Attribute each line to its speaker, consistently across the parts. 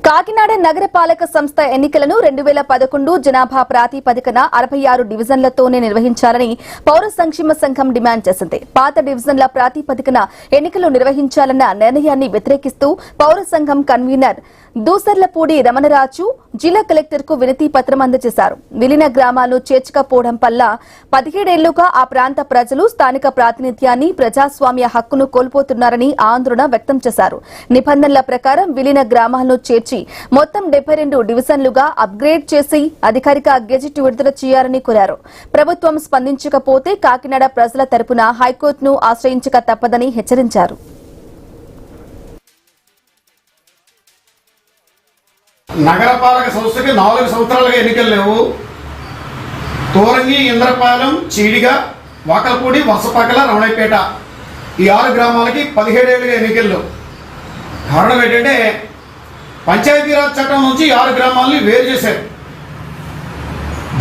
Speaker 1: కాకినాడ నగరపాలక సంస్థ ఎన్నికలను 2011 జనాభా ప్రాతిపదికన 66 డివిజన్లతోనే నిర్వహించాలని పౌర సంక్షేమ సంఘం డిమాండ్ చేసింది. పాత డివిజన్ల ప్రాతిపదికన ఎన్నికలు నిర్వహించాలన్న నిర్ణయాన్ని వ్యతిరేకిస్తూ పౌర సంఘం కన్వీనర్ దూసర్లపూడి రమణరాజు జిల్లా కలెక్టర్ కు వినతి పత్రం అందజేశారు. విలీన గ్రామాలను చేర్చకపోవడం వల్ల 17 ఏళ్లుగా ఆ ప్రాంత ప్రజలు స్థానిక ప్రాతినిధ్యాన్ని, ప్రజాస్వామ్య హక్కును కోల్పోతున్నారని ఆందోళన వ్యక్తం చేశారు. నిబంధనల ప్రకారం విలీన గ్రామాలను చేర్చి మొత్తం 72 డివిజన్లుగా అప్గ్రేడ్ చేసి అధికారిక గెజిట్ విడుదల చేయాలని కోరారు. ప్రభుత్వం స్పందించకపోతే కాకినాడ ప్రజల తరపున హైకోర్టును ఆశ్రయించక తప్పదని హెచ్చరించారు.
Speaker 2: నగరపాలక సంస్థకి 4 సంవత్సరాలుగా ఎన్నికలు లేవు. తోరంగి, ఇంద్రపాలెం, చీడిగ, వాకలపూడి, వసపకల, రమణపేట ఈ 6 గ్రామాలకి 17 ఏళ్ళుగా ఎన్నికలు లేవు. కారణం ఏంటంటే పంచాయతీరాజ్ చట్టం నుంచి 6 గ్రామాలని వేరు చేశారు.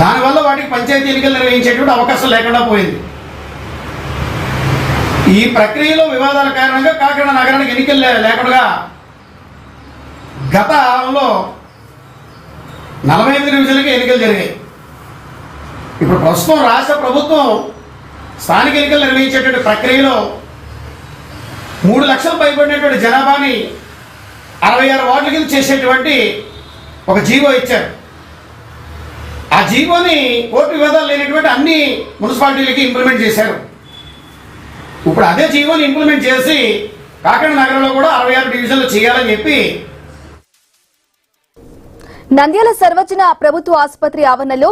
Speaker 2: దానివల్ల వాటికి పంచాయతీ ఎన్నికలు నిర్వహించేటువంటి అవకాశం లేకుండా పోయింది. ఈ ప్రక్రియలో వివాదాల కారణంగా కాకినాడ నగరానికి ఎన్నికలు లేకుండా గతంలో 48 డివిజన్లకి ఎన్నికలు జరిగాయి. ఇప్పుడు ప్రస్తుతం రాష్ట్ర ప్రభుత్వం స్థానిక ఎన్నికలు నిర్వహించేటువంటి ప్రక్రియలో 3 లక్షలు పైబడినటువంటి జనాభాని 66 వార్డుల కింద చేసేటువంటి ఒక జీవో ఇచ్చారు. ఆ జీవోని కోర్టు వివాదాలు లేనటువంటి అన్ని మున్సిపాలిటీలకి ఇంప్లిమెంట్ చేశారు. ఇప్పుడు అదే జీవోని ఇంప్లిమెంట్ చేసి కాకినాడ నగరంలో కూడా 66 డివిజన్లు చేయాలని చెప్పి
Speaker 1: నంద్యాల సర్వజన ప్రభుత్వ ఆసుపత్రి ఆవరణలో